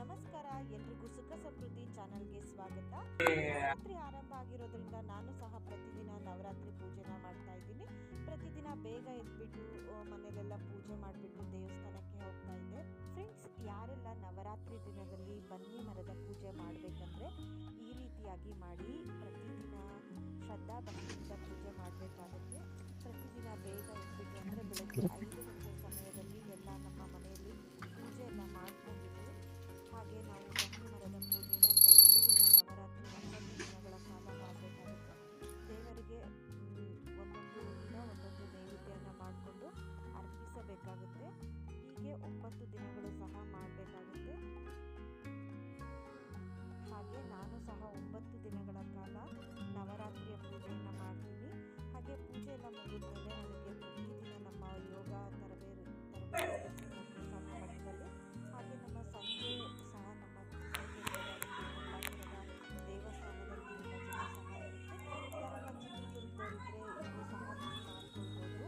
ನಮಸ್ಕಾರ, ಎಲ್ರಿಗೂ ಸುಖ ಸಮೃದ್ಧಿ ಚಾನಲ್ಗೆ ಸ್ವಾಗತ. ನವರಾತ್ರಿ ಆರಂಭ ಆಗಿರೋದ್ರಿಂದ ನಾನು ಸಹ ಪ್ರತಿದಿನ ನವರಾತ್ರಿ ಪೂಜೆನ ಮಾಡ್ತಾ ಇದ್ದೀನಿ. ಪ್ರತಿದಿನ ಬೇಗ ಎದ್ಬಿಟ್ಟು ಮನೆಯಲ್ಲೆಲ್ಲ ಪೂಜೆ ಮಾಡಿಬಿಟ್ಟು ದೇವಸ್ಥಾನಕ್ಕೆ ಹೋಗ್ತಾ ಇದ್ದೆ. ಫ್ರೆಂಡ್ಸ್, ಯಾರೆಲ್ಲ ನವರಾತ್ರಿ ದಿನದಲ್ಲಿ ಬನ್ನಿ ಮರದ ಪೂಜೆ ಮಾಡಬೇಕಂದ್ರೆ ಈ ರೀತಿಯಾಗಿ ಮಾಡಿ ಪ್ರತಿದಿನ ಶ್ರದ್ಧಾ ಭಕ್ತಿಯಿಂದ ಪೂಜೆ ಮಾಡಬೇಕಾಗುತ್ತೆ. ಪ್ರತಿದಿನ ಬೇಗ ಎದ್ಬಿಟ್ಟು ಅಂದರೆ ಬೆಳಗ್ಗೆ 5 ಗಂಟೆ ಸಮಯದಲ್ಲಿ ಎಲ್ಲ ನಮ್ಮ ಮನೆಯಲ್ಲಿ ಪೂಜೆ ಎಲ್ಲ ಮಾಡ್ಕೊಂಡಿದ್ದು, ಹಾಗೆ ನಾವು ಬನ್ನಿ ಮರದ ಪೂಜೆನ ಪ್ರತಿದಿನ ನವರಾತ್ರಿ 9 ದಿನಗಳ ಕಾಲ ಮಾಡಬೇಕಾಗುತ್ತೆ. ದೇವರಿಗೆ ಒಂದೊಂದು ದಿನ ಒಂದೊಂದು ನೈವೇದ್ಯನ ಮಾಡಿಕೊಂಡು ಅರ್ಪಿಸಬೇಕಾಗುತ್ತೆ. ಹೀಗೆ 9 ದಿನಗಳು ಸಹ ಮಾಡಬೇಕಾಗುತ್ತೆ. ಹಾಗೆ ನಾನು ಸಹ 9 ದಿನಗಳ ಕಾಲ ನವರಾತ್ರಿಯ ಪೂಜೆಯನ್ನು ಮಾಡ್ತೀನಿ. ಹಾಗೆ ಪೂಜೆ ಎಲ್ಲ ಮುಗಿದ್ಮೇಲೆ ನನಗೆ ಪ್ರತಿದಿನ ನಮ್ಮ ಯೋಗ ತರಬೇತಿ ಸಹ ಮಠದಲ್ಲಿ, ಹಾಗೆ ನಮ್ಮ ಸಂಜೆ ಸಹ ನಮ್ಮ ದೇವಸ್ಥಾನದಲ್ಲಿ ಭಜನೆ ಸಹ ಇರುತ್ತೆ. ಯಾರೆಲ್ಲ ಚಿತ್ರದುರ್ಗದವರಿದ್ದರೆ ಇದು ಸಹ ಮಾಡ್ಕೊಳ್ಬೋದು.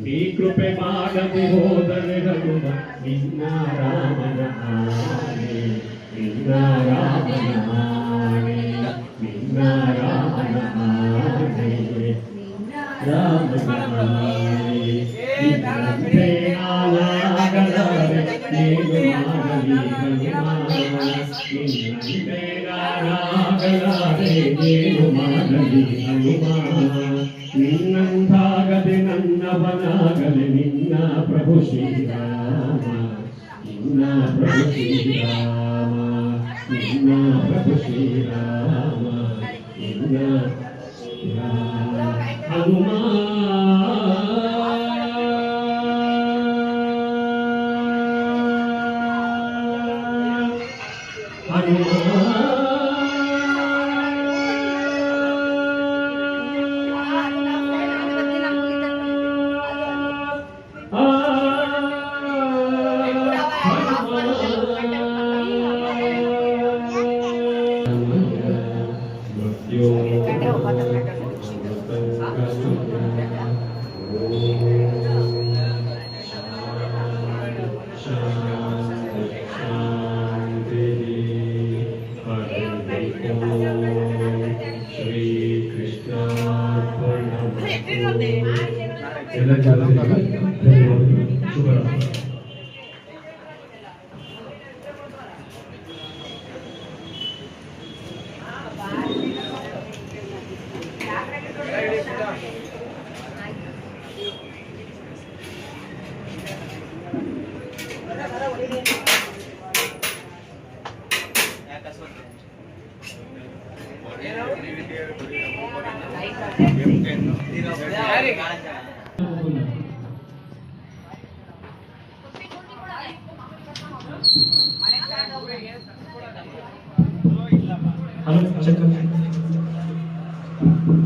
ನೀ ಕೃಪೆ ಮಾಡದೆ ಹೋದರೆ ರಘುಮ ನಿನ್ನ ರಾಮನ ಆಣೆ, ನಿನ್ನ ರಾಮನ ಆಣೆ, ನಿನ್ನ ರಾಮನ ಆಣೆ, ರಾಮನ ಆಣೆ. ನಿನ್ನಂತೆ ನಾನಾಗಲಾರೆ ನೀನು ಮಾಡಲಿ ಹನುಮ, ನಿನ್ನಂತೆ ನಾನಾಗಲಾರೆ ನೀನು ಮಾಡಲಿ ಹನುಮ. ನಿನ್ನಂತಾಗದೆ ನನ್ನವನಾಗಲೆ ನಿನ್ನ ಪ್ರಭು ಶ್ರೀರಾಮ, ನಿನ್ನ ಪ್ರಭು ಶ್ರೀರಾಮ, ನಿನ್ನ ಪ್ರಭು ಶ್ರೀರಾಮ, ನಿನ್ನ ಹನುಮ.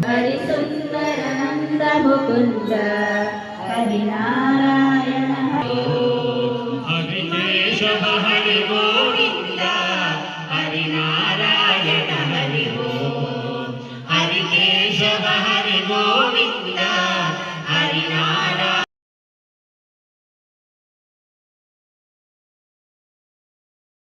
ಹರಿಸುಂದರಾನಂದ ಮುಕುಂದ ಹರಿನಾರಾಯಣ ಹರಿ ಕೇಶವ ಹರಿ